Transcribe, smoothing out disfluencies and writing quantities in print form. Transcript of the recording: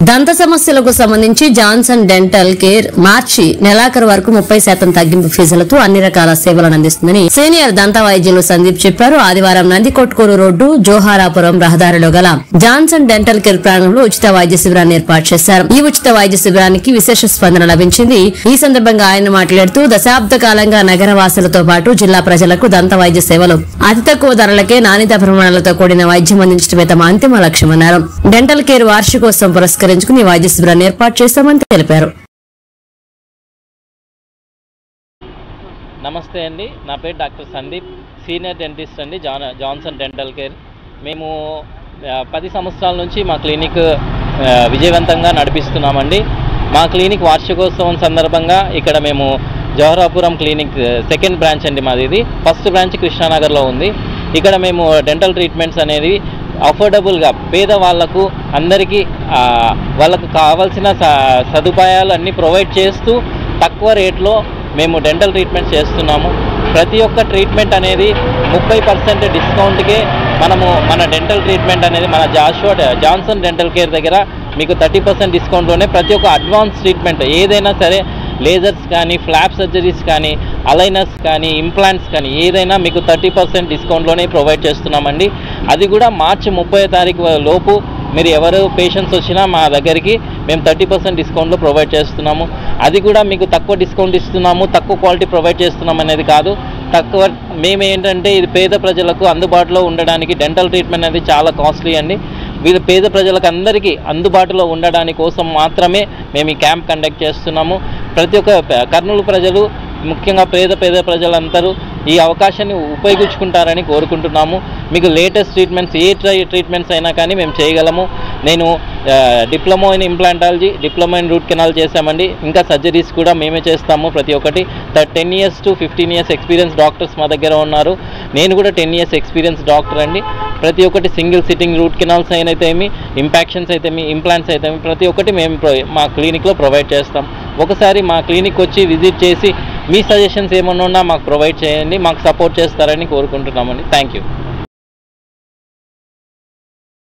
దంత సమస్యలకు సంబంధించి జాన్సన్ డెంటల్ కేర్ మార్చి నెలాఖరు వరకు 30% తగ్గింపు ఫీజులతో అన్ని రకాల సేవలను అందిస్తుందని సీనియర్ దంత వైద్యులు సందీప్ చెప్పారు. ఆదివారం నందికొట్కూరు రోడ్డు జోహారాపురం రహదారిలో గల జాన్సన్ డెంటల్ కేర్ ప్రాంగణంలో ఉచిత వైద్య శిబిరాన్ని ఏర్పాటు చేశారు. ఈ ఉచిత వైద్య శిబిరానికి విశేష స్పందన లభించింది. ఈ సందర్భంగా ఆయన మాట్లాడుతూ దశాబ్ద కాలంగా నగర వాసులతో పాటు జిల్లా ప్రజలకు దంత వైద్య సేవలు అతి తక్కువ ధరలకే నాణ్యత ప్రమాణాలతో కూడిన వైద్యం అందించడమే తమ అంతిమ లక్ష్యమన్నారు. డెంటల్ కేర్ వార్షికోత్సవం పురస్కరించుకుని వైద్య శిబిరాన్ని ఏర్పాటు చేస్తామని తెలిపారు. నమస్తే అండి, నా పేరు డాక్టర్ సందీప్, సీనియర్ డెంటిస్ట్ అండి, జాన్సన్ డెంటల్ కేర్. మేము 10 సంవత్సరాల నుంచి మా క్లినిక్ విజయవంతంగా నడిపిస్తున్నామండి. మా క్లినిక్ వార్షికోత్సవం సందర్భంగా ఇక్కడ మేము జవహరాపురం క్లినిక్ సెకండ్ బ్రాంచ్ అండి మాది. ఇది ఫస్ట్ బ్రాంచ్ కృష్ణానగర్లో ఉంది. ఇక్కడ మేము డెంటల్ ట్రీట్మెంట్స్ అనేది అఫోర్డబుల్గా పేదవాళ్లకు అందరికీ వాళ్ళకు కావాల్సిన సదుపాయాలు అన్నీ ప్రొవైడ్ చేస్తూ తక్కువ రేట్లో మేము డెంటల్ ట్రీట్మెంట్ చేస్తున్నాము. ప్రతి ఒక్క ట్రీట్మెంట్ అనేది 30% డిస్కౌంట్కే మనము మన డెంటల్ ట్రీట్మెంట్ అనేది మన జాన్సన్ డెంటల్ కేర్ దగ్గర మీకు 30% డిస్కౌంట్లోనే ప్రతి ఒక్క అడ్వాన్స్ ట్రీట్మెంట్ ఏదైనా సరే, లేజర్స్ కానీ, ఫ్లాప్ సర్జరీస్ కానీ, అలైనర్స్ కానీ, ఇంప్లాంట్స్ కానీ ఏదైనా మీకు 30% డిస్కౌంట్లోనే ప్రొవైడ్ చేస్తున్నామండి. అది కూడా మార్చి 30వ తారీఖు లోపు మీరు ఎవరు పేషెంట్స్ వచ్చినా మా దగ్గరికి మేము 30% డిస్కౌంట్లో ప్రొవైడ్ చేస్తున్నాము. అది కూడా మీకు తక్కువ డిస్కౌంట్ ఇస్తున్నాము, తక్కువ క్వాలిటీ ప్రొవైడ్ చేస్తున్నాం అనేది కాదు. మేము ఏంటంటే ఇది పేద ప్రజలకు అందుబాటులో ఉండడానికి డెంటల్ ట్రీట్మెంట్ అనేది చాలా కాస్ట్లీ అండి. వీరు పేద ప్రజలకు అందరికీ అందుబాటులో ఉండడానికి కోసం మాత్రమే మేము ఈ క్యాంప్ కండక్ట్ చేస్తున్నాము. ప్రతి ఒక్క కర్నూలు ప్రజలు, ముఖ్యంగా పేద ప్రజలందరూ ఈ అవకాశాన్ని ఉపయోగించుకుంటారని కోరుకుంటున్నాము. మీకు లేటెస్ట్ ట్రీట్మెంట్స్ ట్రీట్మెంట్స్ అయినా కానీ మేము చేయగలము. నేను diploma in implantology, diploma in root canal చేశామండి. ఇంకా సర్జరీస్ కూడా మేమే చేస్తాము. ప్రతి ఒక్కటి 10 years to 15 years experience doctors మా దగ్గర ఉన్నారు. నేను కూడా 10 years ఎక్స్పీరియన్స్ డాక్టర్ అండి. ప్రతి ఒక్కటి సింగిల్ సిట్టింగ్ రూట్ కెనాల్స్ అయితేమి, ఇంపాక్షన్స్ అయితేమి, ఇంప్లాంట్స్ అయితేమి ప్రతి ఒక్కటి మేము మా క్లినిక్లో ప్రొవైడ్ చేస్తాం. ఒకసారి మా క్లినిక్ వచ్చి విజిట్ చేసి మీ సజెషన్స్ ఏమన్నా ఉన్నా మాకు ప్రొవైడ్ చేయండి, మాకు సపోర్ట్ చేస్తారని కోరుకుంటున్నామండి. Thank you.